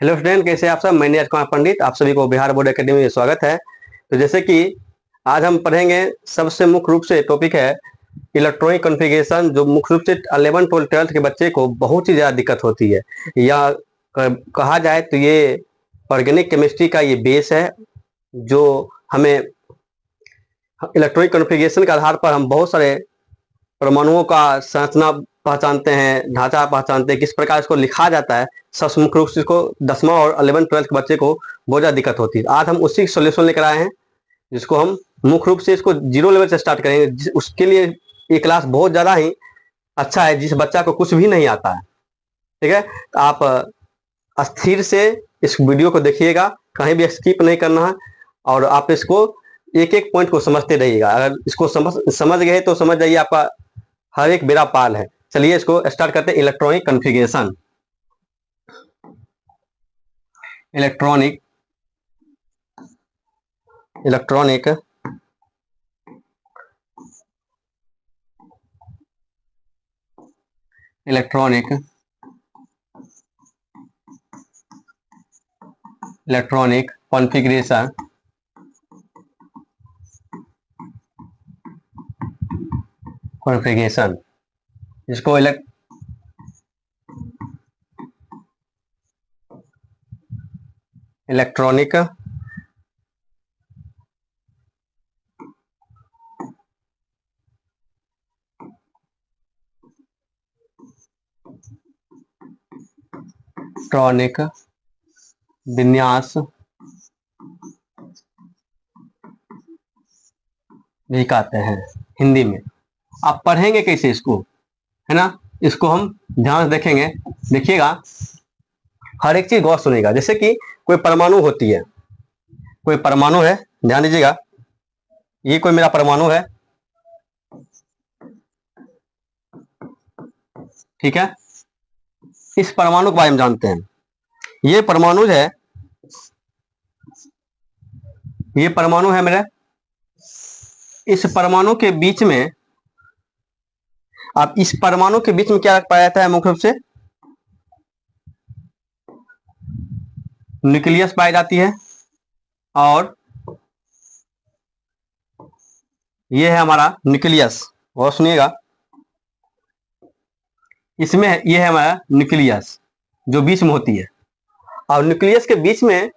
Hello student, कैसे आप सब। मैं नीरज कुमार पंडित, आप सभी को बिहार बोर्ड एकेडमी में स्वागत है। तो जैसे कि आज हम पढ़ेंगे, सबसे मुख्य रूप से टॉपिक है इलेक्ट्रॉनिक कॉन्फ़िगरेशन, जो मुख्य रूप से 11 12 12th के बच्चे को बहुत ही ज़्यादा दिक्कत होती है। या कहा जाए तो ये ऑर्गेनिक केमिस्ट्री का ये बेस है, जो हमें इलेक्ट्रॉनिक कॉन्फ़िगरेशन के आधार पर हम बहुत सारे परमाणुओं का संरचना पहचानते हैं, ढांचा पहचानते हैं, किस प्रकार इसको लिखा जाता है। सबसे मुख्य रूप से इसको 10वां और 11 12th के बच्चे को बहुत ज़्यादा दिक्कत होती है। आज हम उसी सोल्यूशन लेकर आए हैं, जिसको हम मुख्य रूप से इसको जीरो लेवल से स्टार्ट करेंगे। उसके लिए ये क्लास बहुत ज़्यादा ही अच्छा है, जिस बच्चा को कुछ भी नहीं आता है। ठीक है, तो आप स्थिर से इस वीडियो को देखिएगा, कहीं भी स्किप नहीं करना है, और आप इसको एक एक पॉइंट को समझते रहिएगा। अगर इसको समझ गए तो समझ जाइए, आपका हर एक बेड़ा पार है। चलिए इसको स्टार्ट करते हैं। Electronic configuration. Electronic electronic electronic electronic configuration configuration जिसको इलेक्ट्रॉनिक इलेक्ट्रॉनिक विन्यास भी कहते हैं हिंदी में। आप पढ़ेंगे कैसे इसको, है ना। इसको हम ध्यान से देखेंगे। देखिएगा, हर एक चीज गौर सुनेगा। जैसे कि कोई परमाणु होती है, कोई परमाणु है, ध्यान दीजिएगा। ये कोई मेरा परमाणु है, ठीक है। इस परमाणु के बारे में जानते हैं। ये परमाणु है, ये परमाणु है मेरा। इस परमाणु के बीच में, अब इस परमाणु के बीच में क्या पाया जाता है? मुख्य रूप से न्यूक्लियस पाई जाती है, और ये है हमारा न्यूक्लियस। और सुनिएगा, इसमें ये है हमारा न्यूक्लियस जो बीच में होती है। और न्यूक्लियस के बीच में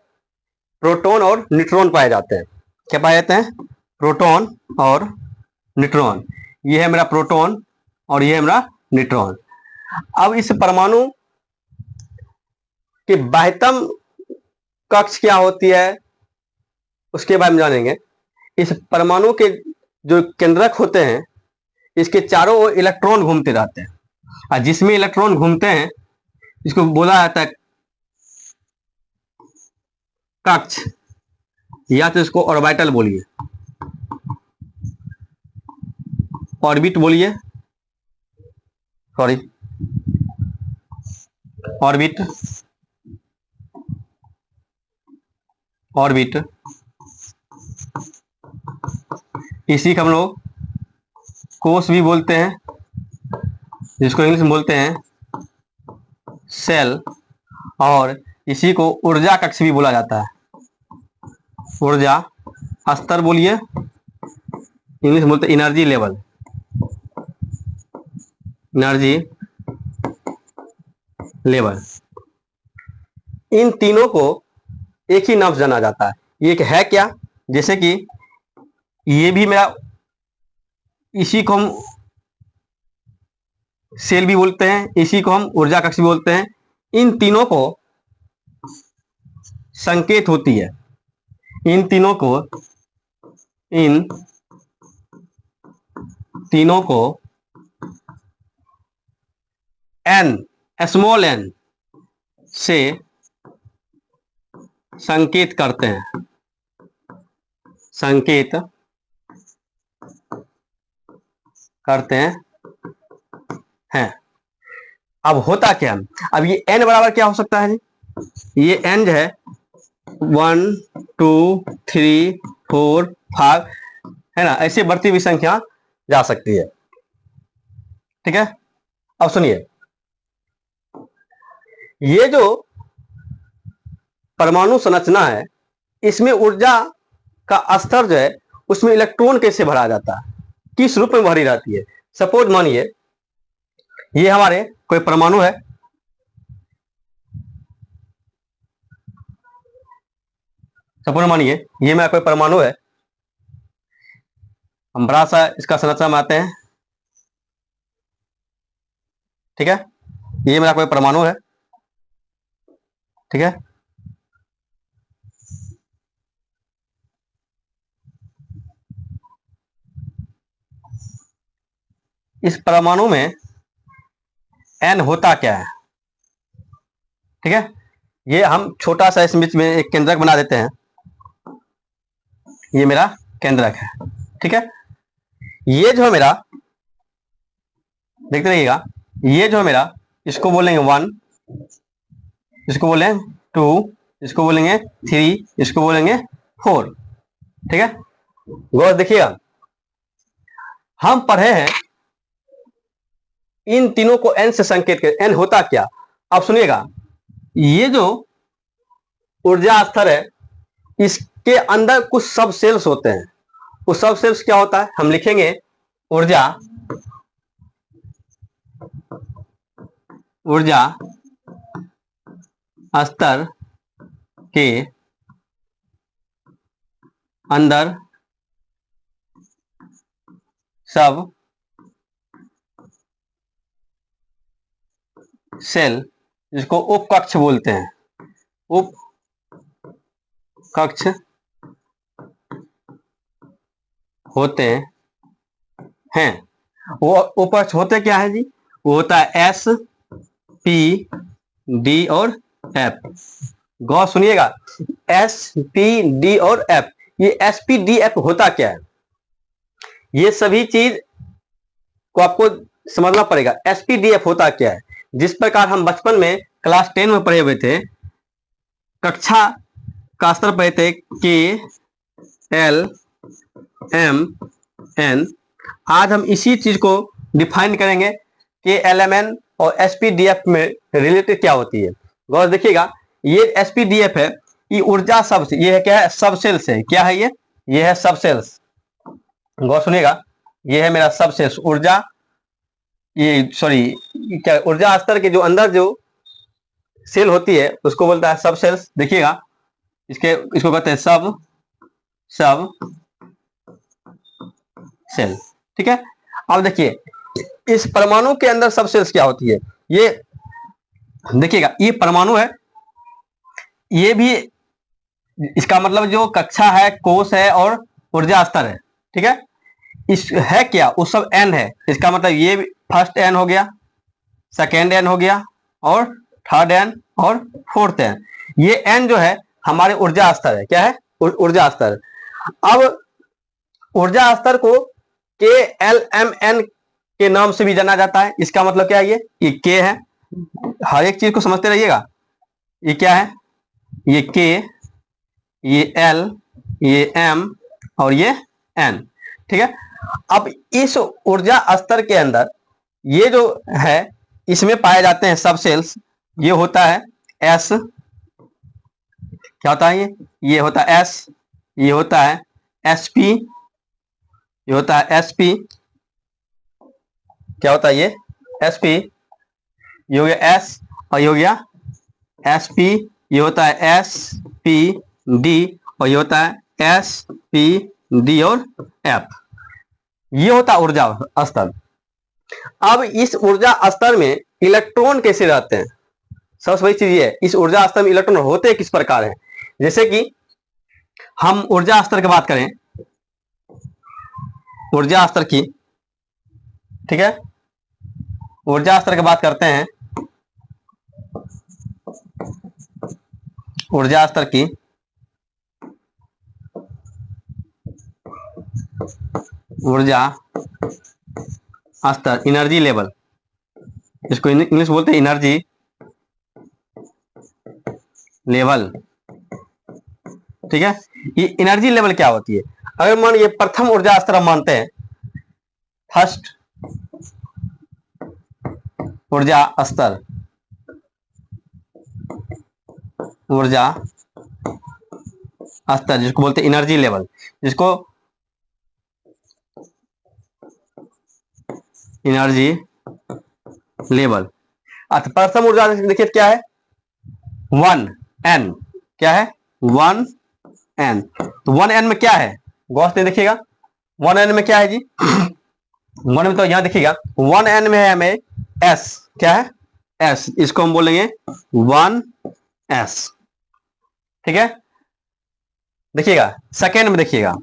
प्रोटॉन और न्यूट्रॉन पाए जाते हैं। क्या पाए जाते हैं? प्रोटॉन और न्यूट्रॉन। ये है मेरा प्रोटॉन और ये है मेरा न्यूट्रॉन। अब इस परमाणु की बाह्यतम कक्ष क्या होती है, उसके बारे में जानेंगे। इस परमाणु के जो केंद्रक होते हैं, इसके चारों ओर इलेक्ट्रॉन घूमते रहते हैं, और जिसमें इलेक्ट्रॉन घूमते हैं इसको बोला जाता है कक्ष, या तो इसको ऑर्बिटल बोलिए, ऑर्बिट बोलिए, सॉरी, ऑर्बिट, ऑर्बिट। इसी को हम लोग कोश भी बोलते हैं, जिसको इंग्लिश में बोलते हैं सेल। और इसी को ऊर्जा कक्ष भी बोला जाता है, ऊर्जा स्तर बोलिए, इंग्लिश में बोलते हैं एनर्जी लेवल, एनर्जी लेवल। इन तीनों को एक ही नाम से जाना जाता है। ये एक है क्या? जैसे कि ये भी मेरा, इसी को हम सेल भी बोलते हैं, इसी को हम ऊर्जा कक्ष भी बोलते हैं। इन तीनों को संकेत होती है, इन तीनों को, इन तीनों को एन, स्मॉल एन से संकेत करते हैं, संकेत करते हैं। अब होता क्या? अब ये एन बराबर क्या हो सकता है जी? ये एन जो है 1 2 3 4 5 है ना, ऐसे बढ़ती हुई संख्या जा सकती है। ठीक है, अब सुनिए, ये जो परमाणु संरचना है, इसमें ऊर्जा का स्तर जो है उसमें इलेक्ट्रॉन कैसे भरा जाता है, किस रूप में भरी रहती है। सपोज मानिए ये हमारे कोई परमाणु है, सपोज मानिए ये मेरा कोई परमाणु है, हम बड़ा सा इसका संरचना बनाते हैं, ठीक है। ये मेरा कोई परमाणु है, ठीक है। इस परमाणु में n होता क्या है, ठीक है। ये हम छोटा सा इस बीच में एक केंद्रक बना देते हैं, ये मेरा केंद्रक है, ठीक है। ये जो है मेरा, देखते रहिएगा, ये जो है मेरा, इसको बोलेंगे 1, इसको बोलेंगे 2, इसको बोलेंगे 3, इसको बोलेंगे 4, ठीक है। गौर देखिएगा, हम पढ़े हैं इन तीनों को n से संकेत कर, n होता क्या। अब सुनिएगा, ये जो ऊर्जा स्तर है इसके अंदर कुछ सब सेल्स होते हैं, वो सब सेल्स क्या होता है, हम लिखेंगे ऊर्जा स्तर के अंदर सब सेल, जिसको उप कक्ष बोलते हैं, उप कक्ष होते हैं। वो उप कक्ष होते क्या है जी, वो होता है S, P, D और F। गौर सुनिएगा, S, P, D और F, ये S, P, D, F होता क्या है, ये सभी चीज को आपको समझना पड़ेगा। S, P, D, F होता क्या है, जिस प्रकार हम बचपन में क्लास 10 में पढ़े हुए थे, कक्षा का स्तर पढ़े थे K, L, M, N, आज हम इसी चीज को डिफाइन करेंगे कि LMN और SPDF में रिलेटेड क्या होती है। गौर देखिएगा, ये SPDF है, ये ऊर्जा सब, ये है क्या है, सब सेल्स है, क्या है ये है सब सेल्स। गौर सुनिएगा, ये है मेरा सब सेल्स, ऊर्जा, ये सॉरी क्या, ऊर्जा स्तर के जो अंदर जो सेल होती है उसको बोलता है सब सेल्स। देखिएगा, इसको कहते हैं सब सेल, ठीक है। अब देखिए इस परमाणु के अंदर सब सेल्स क्या होती है, ये देखिएगा, ये परमाणु है, ये भी, इसका मतलब जो कक्षा है, कोश है और ऊर्जा स्तर है, ठीक है। इस है क्या, उस सब n है, इसका मतलब ये फर्स्ट n हो गया, सेकेंड n हो गया और थर्ड n और फोर्थ n। ये n जो है हमारे ऊर्जा स्तर है, क्या है, ऊर्जा स्तर। अब ऊर्जा स्तर को KLMN के नाम से भी जाना जाता है, इसका मतलब क्या है, ये K है, हर एक चीज को समझते रहिएगा, ये क्या है, ये K, ये L, ये M और ये N, ठीक है। अब इस ऊर्जा स्तर के अंदर ये जो है इसमें पाए जाते हैं सब सेल्स। ये होता है S, क्या होता है ये होता है S, ये होता है SP, ये होता है SP, क्या होता है ये SP, ये हो गया S और ये हो गया SP, ये होता है SPD और ये होता है SPD और F, ये होता है ऊर्जा स्तर। अब इस ऊर्जा स्तर में इलेक्ट्रॉन कैसे रहते हैं, सबसे बड़ी चीज ये है, इस ऊर्जा स्तर में इलेक्ट्रॉन होते किस प्रकार हैं। जैसे कि हम ऊर्जा स्तर की बात करें, ऊर्जा स्तर की, ठीक है, ऊर्जा स्तर की बात करते हैं, ऊर्जा स्तर की, ऊर्जा स्तर, एनर्जी लेवल, इसको इंग्लिश बोलते हैं एनर्जी लेवल, ठीक है। ये एनर्जी लेवल क्या होती है, अगर मान ये प्रथम ऊर्जा स्तर हम मानते हैं, फर्स्ट ऊर्जा स्तर, ऊर्जा स्तर, जिसको बोलते हैं एनर्जी लेवल, जिसको एनर्जी लेवल। प्रथम ऊर्जा देखिए क्या है, 1n, क्या है 1n। तो 1n में क्या है, गौर से देखिएगा 1n में क्या है जी, 1 में तो यहां देखिएगा 1n में है हमें s, क्या है s, इसको हम बोलेंगे 1s, ठीक है। देखिएगा सेकेंड में, देखिएगा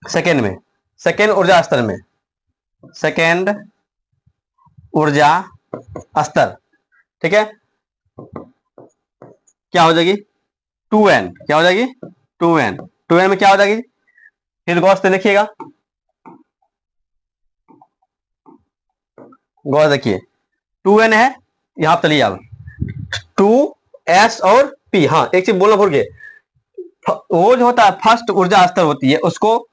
सेकेंड में, सेकेंड ऊर्जा स्तर में, सेकेंड ऊर्जा स्तर, ठीक है, क्या हो जाएगी 2n, क्या हो जाएगी 2n, 2n में क्या हो जाएगी, फिर गौर से देखिएगा, गौर देखिए 2n है, यहां चलिए अब 2s और p। हाँ एक चीज बोलना भूल गए, वो जो होता है फर्स्ट ऊर्जा स्तर होती है, उसको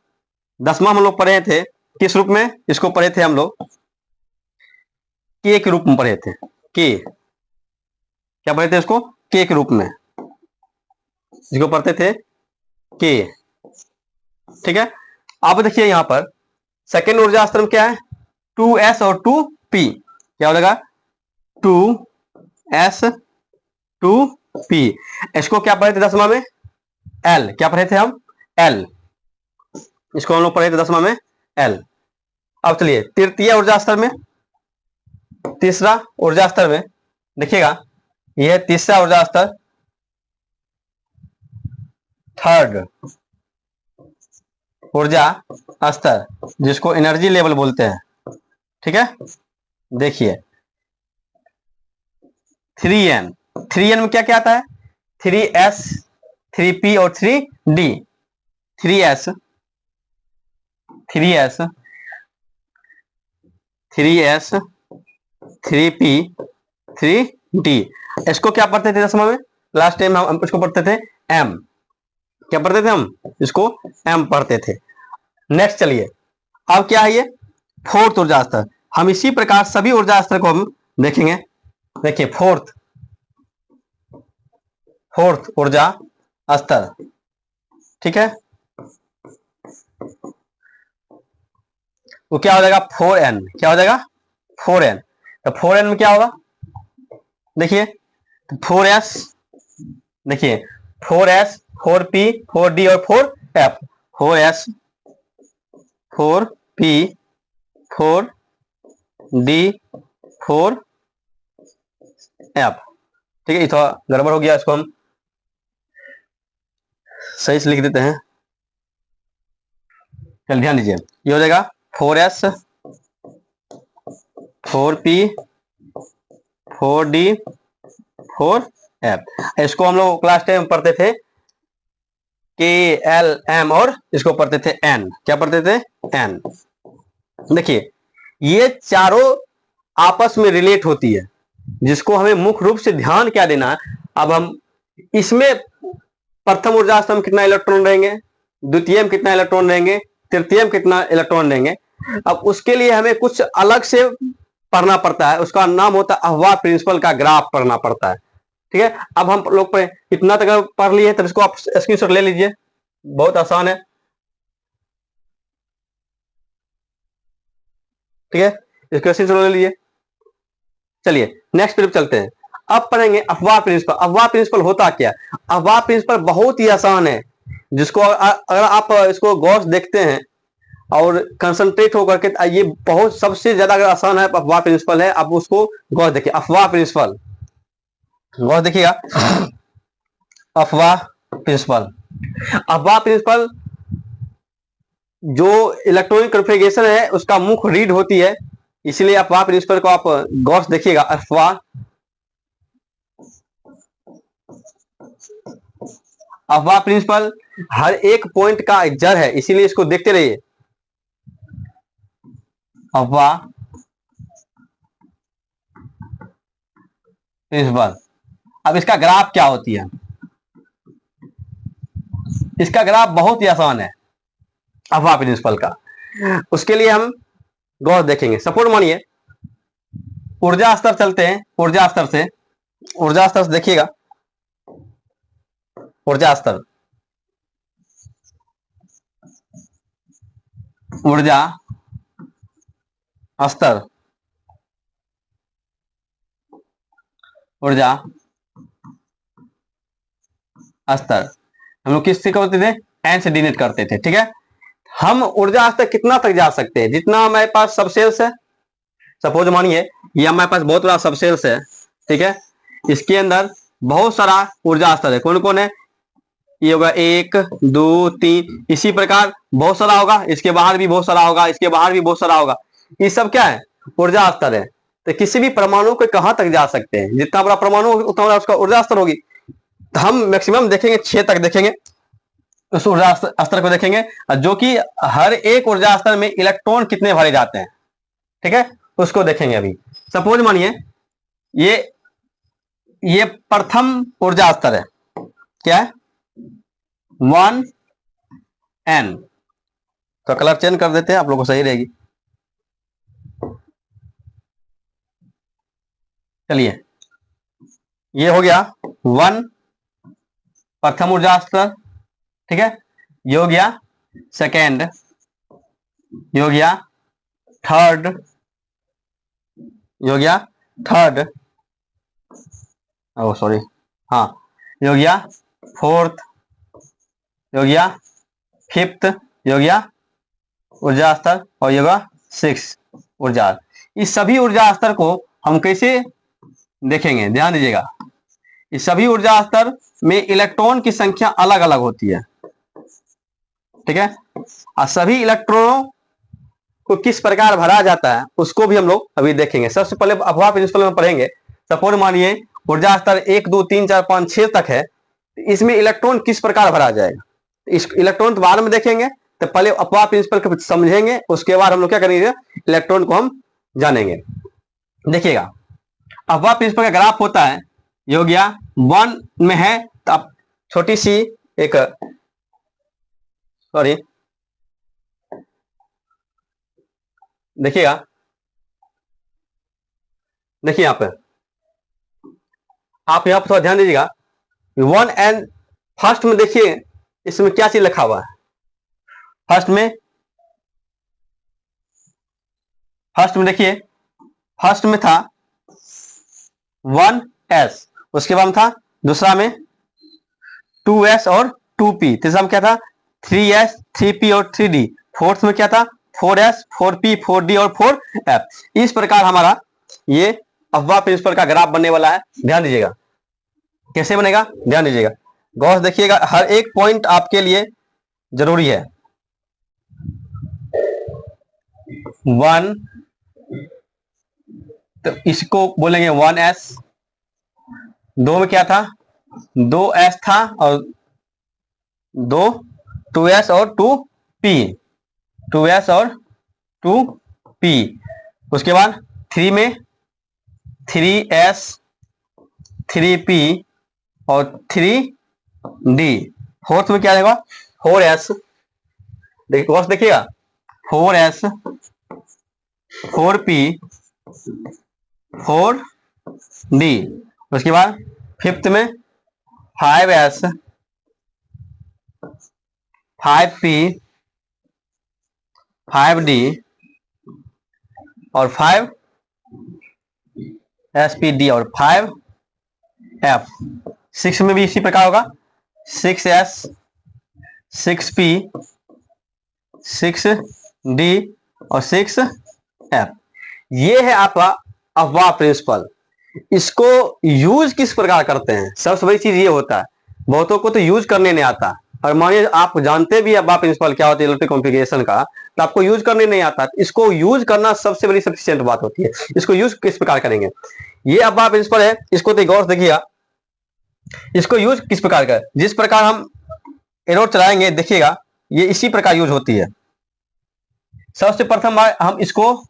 10वां हम लोग पढ़े थे किस रूप में, इसको पढ़े थे हम लोग के के रूप में पढ़े थे, के, क्या पढ़े थे इसको, के रूप में, इसको पढ़ते थे के, ठीक है। अब देखिए यहां पर सेकेंड ऊर्जा स्तर में क्या है 2s और 2p, क्या हो जाएगा 2s 2p। इसको क्या पढ़े थे 10वां में, l, क्या पढ़े थे हम l, इसको हम लोग पढ़े थे 10वां में l। अब चलिए तृतीय ऊर्जा स्तर में, तीसरा ऊर्जा स्तर में देखिएगा, यह तीसरा ऊर्जा स्तर, थर्ड ऊर्जा स्तर, जिसको एनर्जी लेवल बोलते हैं, ठीक है। देखिए 3n, 3n में क्या क्या आता है 3s 3p और 3d, 3s 3s 3s 3p 3d। इसको क्या पढ़ते थे 10वां में, लास्ट टाइम हम इसको पढ़ते थे m, क्या पढ़ते थे हम इसको m पढ़ते थे। नेक्स्ट चलिए अब क्या है ये फोर्थ ऊर्जा स्तर, हम इसी प्रकार सभी ऊर्जा स्तर को हम देखेंगे। देखिए फोर्थ ऊर्जा स्तर, ठीक है, वो क्या हो जाएगा 4n, क्या हो जाएगा 4n। तो 4n में क्या होगा देखिए 4s, देखिए 4s 4p 4d और 4f, 4s 4p 4d 4f, ठीक है। ये थोड़ा गड़बड़ हो गया, इसको हम सही से लिख देते हैं, चल ध्यान दीजिए, ये हो जाएगा 4s 4p 4d 4f। इसको हम लोग क्लास 10 में पढ़ते थे KLM और इसको पढ़ते थे N, क्या पढ़ते थे N। देखिए ये चारों आपस में रिलेट होती है, जिसको हमें मुख्य रूप से ध्यान क्या देना है। अब हम इसमें प्रथम ऊर्जा स्तर में कितना इलेक्ट्रॉन रहेंगे, द्वितीय में कितना इलेक्ट्रॉन रहेंगे, तृतीय में कितना इलेक्ट्रॉन रहेंगे। अब उसके लिए हमें कुछ अलग से पढ़ना पड़ता है, उसका नाम होता है अहवा प्रिंसिपल का ग्राफ पढ़ना पड़ता है, ठीक है। अब हम लोग इतना तक पढ़ लिए, तब इसको आप स्क्रीनशॉट ले लीजिए, बहुत आसान है, ठीक है, इसको स्क्रीनशॉट ले लीजिए। चलिए नेक्स्ट तरफ चलते हैं, अब पढ़ेंगे अफवाह प्रिंसिपल। अफवाह प्रिंसिपल होता क्या, अफवाह प्रिंसिपल बहुत ही आसान है, जिसको अगर आप इसको गौर से देखते हैं और कंसंट्रेट होकर के, ये बहुत सबसे ज्यादा अगर आसान है अफवाह प्रिंसिपल है। आप उसको गौर देखिए, अफवाह प्रिंसिपल गौर देखिएगा, अफवाह प्रिंसिपल, अफवाह प्रिंसिपल जो इलेक्ट्रॉनिक कॉन्फ़िगरेशन है उसका मुख्य रीड होती है, इसलिए अफवाह प्रिंसिपल को आप गौर से देखिएगा। अफवाह प्रिंसिपल हर एक पॉइंट का जड़ है, इसीलिए इसको देखते रहिए। अफवाह प्रिंसिपल, अब इसका ग्राफ क्या होती है, इसका ग्राफ बहुत ही आसान है अफवाह प्रिंसिपल का। उसके लिए हम गौर देखेंगे, सपोर्ट मानिए ऊर्जा स्तर चलते हैं, ऊर्जा स्तर से देखिएगा, ऊर्जा स्तर ऊर्जा स्तर, ऊर्जा स्तर हम लोग किससे करते थे, एन से डिनोट करते थे। ठीक है, हम ऊर्जा स्तर कितना तक जा सकते हैं, जितना हमारे पास सबसेल्स है। सपोज मानिए ये हमारे पास बहुत बड़ा सबसेल्स है, ठीक है, इसके अंदर बहुत सारा ऊर्जा स्तर है। कौन कौन है, ये होगा 1 2 3, इसी प्रकार बहुत सारा होगा, इसके बाहर भी बहुत सारा होगा, इसके बाहर भी बहुत सारा होगा। ये सब क्या है, ऊर्जा स्तर है। तो किसी भी परमाणु को कहां तक जा सकते हैं, जितना बड़ा परमाणु उतना बड़ा उसका ऊर्जा स्तर होगी। तो हम मैक्सिमम देखेंगे 6 तक देखेंगे, उस ऊर्जा स्तर को देखेंगे, जो कि हर एक ऊर्जा स्तर में इलेक्ट्रॉन कितने भरे जाते हैं। ठीक है, उसको देखेंगे अभी। सपोज मानिए ये प्रथम ऊर्जा स्तर है, क्या है, 1n। तो कलर चेंज कर देते हैं, आप लोगों को सही रहेगी। चलिए, ये हो गया 1 प्रथम ऊर्जा स्तर। ठीक है, ये हो गया सेकेंड, ये हो गया थर्ड, ये हो गया थर्ड, ओ सॉरी, हाँ, ये हो गया फोर्थ, ये हो गया फिफ्थ, ये हो गया ऊर्जा स्तर, और ये होगा 6 ऊर्जा। इस सभी ऊर्जा स्तर को हम कैसे देखेंगे, ध्यान दीजिएगा। इस सभी ऊर्जा स्तर में इलेक्ट्रॉन की संख्या अलग अलग होती है। ठीक है, और सभी इलेक्ट्रॉनों को किस प्रकार भरा जाता है उसको भी हम लोग अभी देखेंगे। सबसे पहले अफवाह प्रिंसिपल में पढ़ेंगे। सपोज मानिए ऊर्जा स्तर 1 2 3 4 5 6 तक है, इसमें इलेक्ट्रॉन किस प्रकार भरा जाएगा, इस इलेक्ट्रॉन तो बाद में देखेंगे। तो पहले अफवाह प्रिंसिपल को समझेंगे, उसके बाद हम लोग क्या करेंगे, इलेक्ट्रॉन को हम जानेंगे। देखिएगा, अफवाह प्रिंसिपल का ग्राफ होता है, ये हो गया 1 में है, तो आप छोटी सी एक, सॉरी, देखिएगा, देखिए यहाँ पे आप यहाँ पर थोड़ा ध्यान दीजिएगा। 1n फर्स्ट में देखिए इसमें क्या चीज लिखा हुआ है। फर्स्ट में देखिए, फर्स्ट में था 1s, उसके बाद था दूसरा में 2s और 2p, तीसरा में क्या था 3s 3p और 3d, फोर्थ में क्या था 4s 4p 4d और 4f। इस प्रकार हमारा ये अफवाह प्रिंसिपल का ग्राफ बनने वाला है। ध्यान दीजिएगा कैसे बनेगा, ध्यान दीजिएगा, गौर से देखिएगा, हर एक पॉइंट आपके लिए जरूरी है। 1, तो इसको बोलेंगे 1s। 2 में क्या था 2s था, और 2s और 2p, 2s और 2p। उसके बाद 3 में 3s 3p और 3d। फोर्थ में क्या रहेगा 4s, देखिएगा 4s 4p 4d। उसके बाद फिफ्थ में 5s 5p 5d और 5spd और 5f। 6 में भी इसी प्रकार होगा, 6s 6p 6d और 6f। ये है आपका अफवाह प्रिंसिपल। इसको यूज किस प्रकार करते हैं, सबसे बड़ी चीज ये होता है, बहुतों को तो यूज करने नहीं आता। और मानिए आप जानते भी अफवाह प्रिंसिपल क्या होता है इलेक्ट्रिक कॉन्फ़िगरेशन का, तो आपको यूज करने नहीं आता। इसको यूज करना सबसे बड़ी सफिशिएंट बात होती है। इसको यूज किस प्रकार करेंगे, ये अफवाह प्रिंसिपल है, इसको तो गौर से देखिएगा। इसको यूज किस प्रकार का, जिस प्रकार हम एरो चलाएंगे, देखिएगा ये इसी प्रकार यूज होती है। सबसे प्रथम बार हम इसको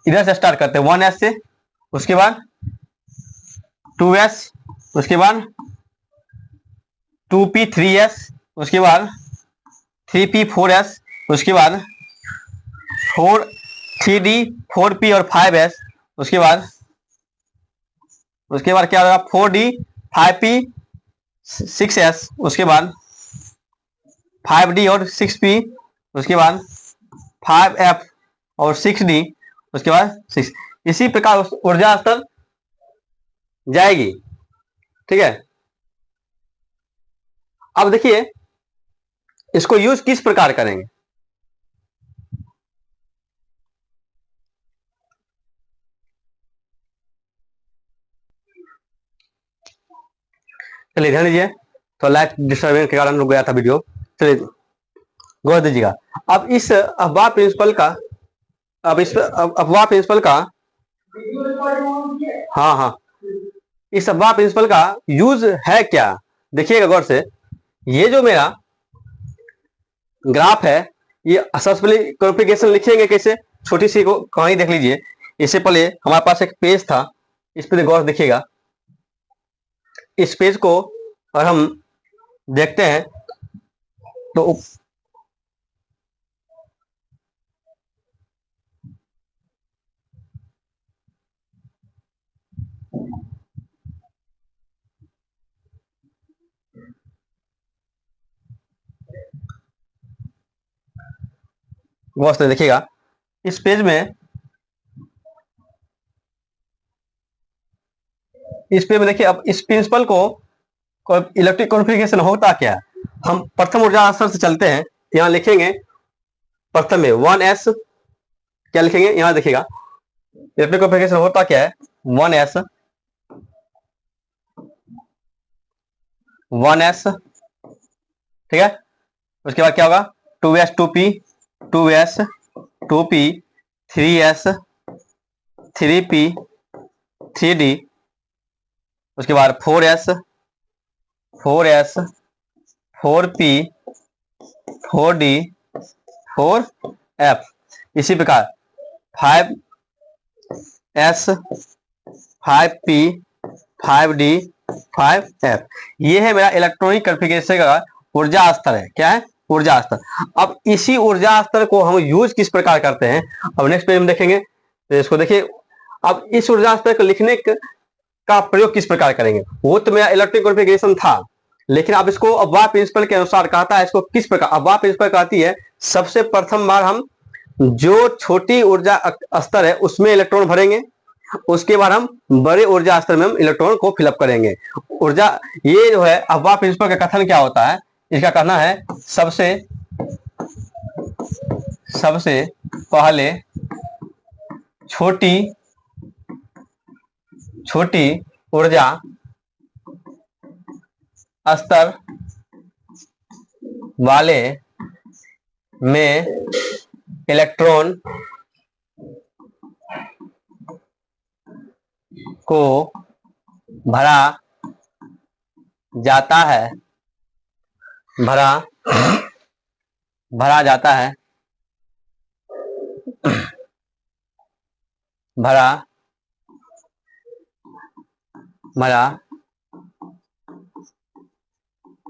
इधर से स्टार्ट करते हैं 1s से, उसके बाद 2s, उसके बाद 2p 3s, उसके बाद 3p 4s, उसके बाद 3d 4p और 5s, उसके बाद क्या होगा 4d 5p 6s, उसके बाद 5d और 6p, उसके बाद 5F और 6D, उसके बाद 6, इसी प्रकार ऊर्जा स्तर जाएगी। ठीक है, अब देखिए इसको यूज किस प्रकार करेंगे। चलिए ध्यान दीजिए, तो लाइट डिस्टर्बेंस के कारण रुक गया था वीडियो। चलिए गौर दीजिएगा। अब इस अफवाह प्रिंसिपल का, अब इस अफवाह प्रिंसिपल का, हाँ हाँ, इस अफवाह प्रिंसिपल का यूज है क्या, देखिएगा गौर से। ये जो मेरा ग्राफ है, ये सबसे पहले कॉन्फ़िगरेशन लिखेंगे कैसे, छोटी सी को कहानी देख लीजिए। इससे पहले हमारे पास एक पेज था, इस पर गौर देखिएगा। इस पेज को और हम देखते हैं तो गौर से देखिएगा। इस पेज में, इस पेज में देखिए, अब इस प्रिंसिपल को इलेक्ट्रिक कॉन्फ़िगरेशन होता क्या है। हम प्रथम ऊर्जा स्तर से चलते हैं, यहां लिखेंगे प्रथम में 1s, क्या लिखेंगे यहां देखिएगा। इलेक्ट्रिक कॉन्फ़िगरेशन होता क्या है, 1s 1s, ठीक है। उसके बाद क्या होगा, 2s 2p 2s 2p 3s 3p 3d, उसके बाद 4s 4s 4p 4d 4f, इसी प्रकार 5s 5p 5d 5f। ये है मेरा इलेक्ट्रॉनिक कॉन्फ़िगरेशन का ऊर्जा स्तर है। क्या है, ऊर्जा स्तर। अब इसी ऊर्जा स्तर को हम यूज किस प्रकार करते हैं, अब नेक्स्ट पेज में देखेंगे। तो इसको देखिए, अब इस ऊर्जा स्तर को लिखने का प्रयोग किस प्रकार करेंगे। वो तो मेरा इलेक्ट्रिक कॉन्फ़िगरेशन था, लेकिन अब इसको अफवाह प्रिंसिपल के अनुसार कहता है, इसको किस प्रकार। अफवाह प्रिंसिपल कहती है सबसे प्रथम बार हम जो छोटी ऊर्जा स्तर है उसमें इलेक्ट्रॉन भरेंगे, उसके बाद हम बड़े ऊर्जा स्तर में हम इलेक्ट्रॉन को फिलअप करेंगे। ऊर्जा, ये जो है अफवाह प्रिंसिपल का कथन क्या होता है, इसका कहना है सबसे पहले छोटी ऊर्जा स्तर वाले में इलेक्ट्रॉन को भरा जाता है, भरा जाता है, भरा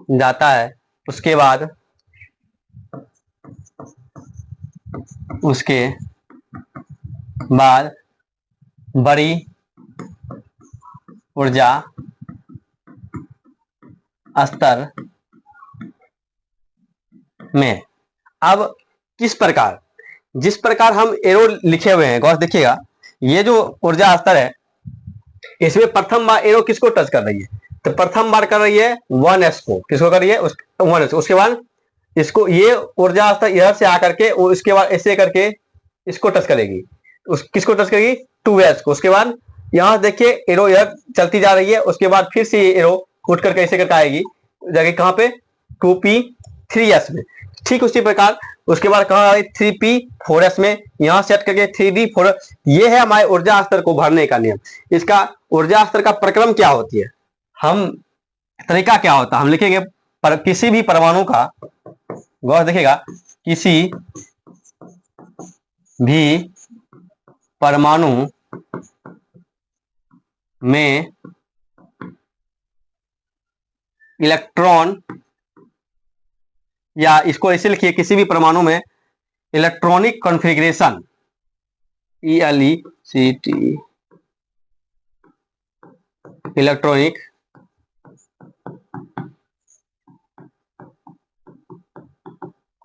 जाता है। उसके बाद बड़ी ऊर्जा स्तर में, अब किस प्रकार, जिस प्रकार हम एरो लिखे हुए हैं, गौर देखिएगा। ये जो ऊर्जा स्तर है, इसमें प्रथम बार एरो किसको टच कर रही है, तो प्रथम बार कर रही है 1s को, किसको कर रही है, 1s। उसके बाद इसको, ये ऊर्जा स्तर इधर से आकर के इसके बाद ऐसे करके इसको टच करेगी, किसको टच करेगी, 2s को। उसके बाद यहां देखिए एरो इधर चलती जा रही है, उसके बाद फिर से ये एरो उठ करके ऐसे करके आएगी, जगह कहां पे, 2p 3s में। ठीक उसी प्रकार उसके बाद कहा है 3p 4s में, यहां सेट करके 3d 4। ये है हमारे ऊर्जा स्तर को भरने का नियम। इसका ऊर्जा स्तर का प्रक्रम क्या होती है, हम तरीका क्या होता है, हम लिखेंगे किसी भी परमाणु का, गौर देखिएगा, किसी भी परमाणु में इलेक्ट्रॉन, या इसको ऐसे लिखिए, किसी भी परमाणु में electronic configuration, ELECT, electronic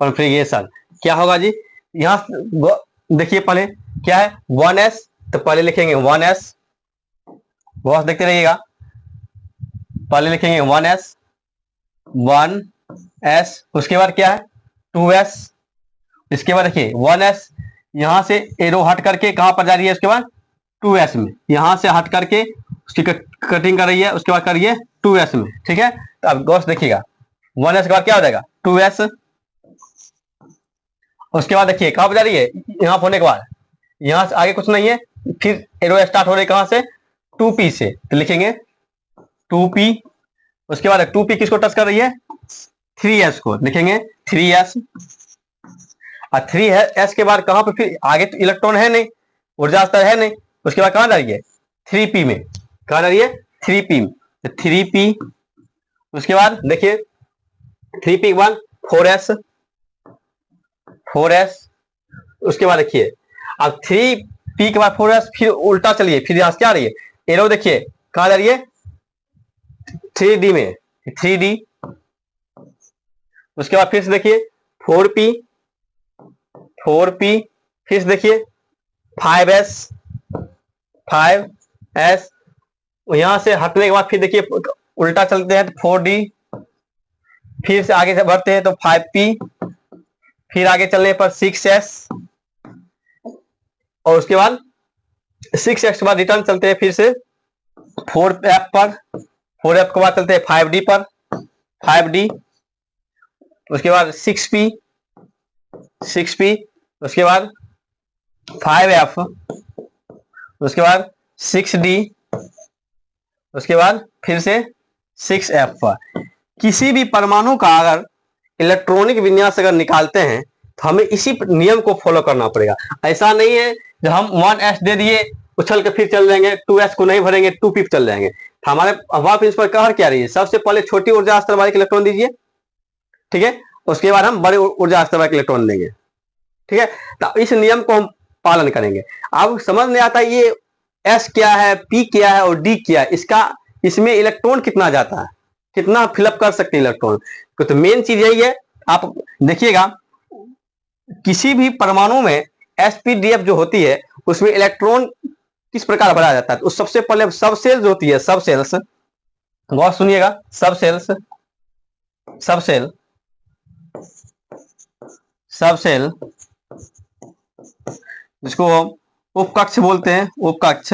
configuration क्या होगा जी, यहाँ देखिए पहले क्या है 1s, तो पहले लिखेंगे 1s, बहुत देखते रहिएगा। पहले लिखेंगे 1s, 1s, उसके बाद क्या है 2s, इसके बाद देखिए 1s, यहां से एरो हट करके कहां पर जा रही है, उसके बाद 2s में, यहां से हट करके उसकी कटिंग कर रही है, उसके बाद कर रही है 2s में। ठीक है, तो अब गौर से देखिएगा 1s के बाद क्या हो जाएगा 2s, उसके बाद देखिए कहां पर जा रही है, यहां होने के बाद यहां से आगे कुछ नहीं है, फिर एरो स्टार्ट हो रही है कहां से 2p से, तो लिखेंगे 2p, उसके बाद 2p किसको टच कर रही है 3s को, लिखेंगे 3s, और 3s के बाद कहां पे फिर आगे तो इलेक्ट्रॉन है नहीं, ऊर्जा स्तर है नहीं, उसके बाद कहां जा रही है 3p में, कहां जा रही है 3p में, तो 3p, उसके बाद देखिए 3p के बाद 4s, 4s, उसके बाद देखिए अब 3p के बाद 4s, फिर उल्टा चलिए, फिर यहां से क्या आ रही है एरो, देखिए कहां जा रही है 3d में, 3d, उसके बाद फिर से देखिए 4p, 4p, फिर से देखिए 5s, 5s, यहां से हटने के बाद फिर देखिए उल्टा चलते हैं तो 4d, फिर से आगे से बढ़ते हैं तो 5p, फिर आगे चलने पर 6s, और उसके बाद 6s के बाद रिटर्न चलते हैं फिर से 4f पर, 4f के बाद चलते हैं 5d पर, 5d, उसके बाद 6p, 6p, उसके बाद 5f, उसके बाद 6d, उसके बाद फिर से 6f पर। किसी भी परमाणु का अगर इलेक्ट्रॉनिक विन्यास अगर निकालते हैं तो हमें इसी नियम को फॉलो करना पड़ेगा। ऐसा नहीं है जब हम 1s दे दिए उछल के फिर चल जाएंगे, 2s को नहीं भरेंगे 2p पे चल जाएंगे। तो हमारे हवा प्रिंस पर कह क्या रही है, सबसे पहले छोटी ऊर्जा स्तर वाले इलेक्ट्रॉन दीजिए, ठीक है, उसके बाद हम बड़े ऊर्जा स्तर वाले इलेक्ट्रॉन देंगे। ठीक है, तो इस नियम को हम पालन करेंगे। अब समझ में आता है ये s क्या है, p क्या है और d क्या है, इसका इसमें इलेक्ट्रॉन कितना जाता है, कितना फिलअप कर सकते हैं इलेक्ट्रॉन, तो मेन चीज यही है। आप देखिएगा किसी भी परमाणु में sp-df जो होती है उसमें इलेक्ट्रॉन किस प्रकार भरा जाता है, तो सबसे पहले सब सेल्स होती है, सब सेल्स, गौर सुनिएगा, सब सेल्स, सब सेल, सब सेल जिसको उपकक्ष बोलते हैं, उपकक्ष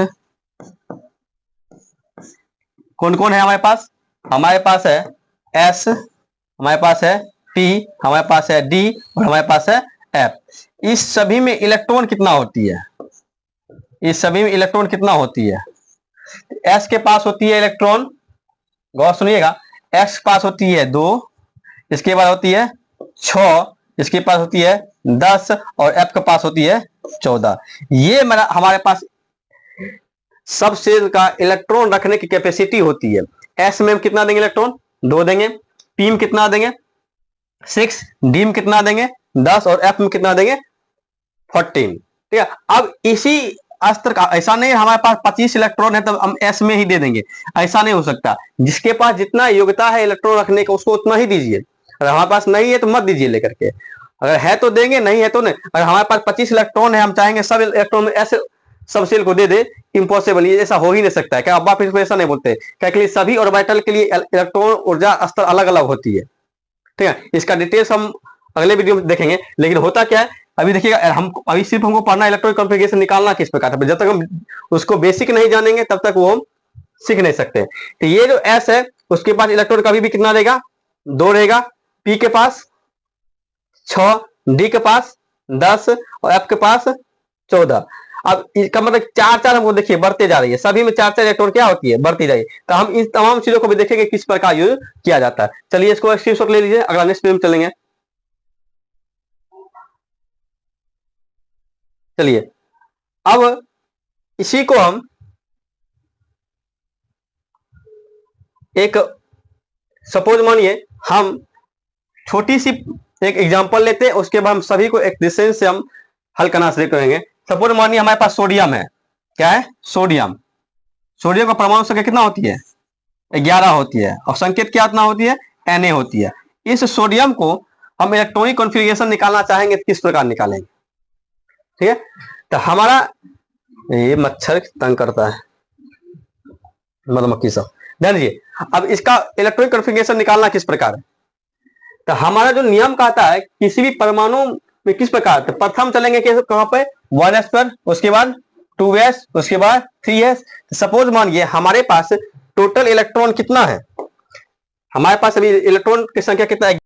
कौन कौन है हमारे पास, हमारे पास है s, हमारे पास है p, हमारे पास है d और हमारे पास है f। इस सभी में इलेक्ट्रॉन कितना होती है, इस सभी में इलेक्ट्रॉन कितना होती है, s के पास होती है इलेक्ट्रॉन, गौर सुनिएगा, x के पास होती है 2, इसके बाद होती है 6, इसके पास होती है 10 और f के पास होती है 14। ये मेरा हमारे पास सब सेल का इलेक्ट्रॉन रखने की कैपेसिटी होती है। s में हम कितना देंगे इलेक्ट्रॉन 2 देंगे, p में कितना देंगे 6, d में कितना देंगे 10 और f में कितना देंगे 14। ठीक है, अब इसी अस्त्र का ऐसा नहीं हमारे पास 25 इलेक्ट्रॉन है तब हम s में ही दे देंगे, ऐसा नहीं हो सकता। जिसके पास जितना योग्यता है इलेक्ट्रॉन रखने का उसको उतना ही दीजिए, अगर हमारे पास नहीं है तो मत दीजिए लेकर के, अगर है तो देंगे, नहीं है तो नहीं। अगर हमारे पास 25 इलेक्ट्रॉन है हम चाहेंगे सब इलेक्ट्रॉन में ऐसे सब सेल को दे दे, इम्पॉसिबल, ये ऐसा हो ही नहीं सकता है। क्या अब्बा फिर ऐसा नहीं बोलते, क्या सभी ऑर्बिटल के लिए इलेक्ट्रॉन ऊर्जा स्तर अलग अलग होती है। ठीक है, इसका डिटेल्स हम अगले वीडियो में देखेंगे। लेकिन होता क्या है, अभी देखिएगा, हम अभी सिर्फ हमको पढ़ना इलेक्ट्रॉनिक कॉन्फ़िगरेशन निकालना किस प्रकार है, जब तक हम उसको बेसिक नहीं जानेंगे तब तक वो हम सीख नहीं सकते। तो ये जो एस है उसके पास इलेक्ट्रॉन कभी भी कितना रहेगा 2 रहेगा, पी के पास 6, डी के पास 10 और एफ के पास 14। अब इसका मतलब 4 हमको देखिए बढ़ते जा रही है, सभी में 4 इलेक्ट्रॉन क्या होती है बढ़ती जाएगी। तो हम इन तमाम चीजों को भी देखेंगे किस प्रकार यूज किया जाता है। चलिए इसको स्क्रीनशॉट ले लीजिए, अगला नेक्स्ट वीडियो में चलेंगे। चलिए अब इसी को हम एक सपोज मानिए हम छोटी सी एक एग्जांपल लेते हैं, उसके बाद हम सभी को एक डिस्टेंस से हम हल करना शुरू करेंगे। सपोज मानिए हमारे पास सोडियम है, क्या है सोडियम, सोडियम का परमाणु संख्या कितना होती है 11 होती है और संकेत क्या इतना होती है Na होती है। इस सोडियम को हम इलेक्ट्रॉनिक कॉन्फ़िगरेशन निकालना चाहेंगे तो किस प्रकार निकालेंगे, ठीक है। तो हमारा ये मच्छर तंग करता है, मधुमक्खी सब। ध्यान दीजिए, अब इसका इलेक्ट्रॉनिक कॉन्फ़िगरेशन निकालना किस प्रकार है। तो हमारा जो नियम कहता है किसी भी परमाणु में किस प्रकार, तो प्रथम चलेंगे कहां पे 1s पर, उसके बाद 2s, उसके बाद 3s। सपोज मानिए हमारे पास टोटल इलेक्ट्रॉन कितना है, हमारे पास अभी इलेक्ट्रॉन की संख्या कितना है,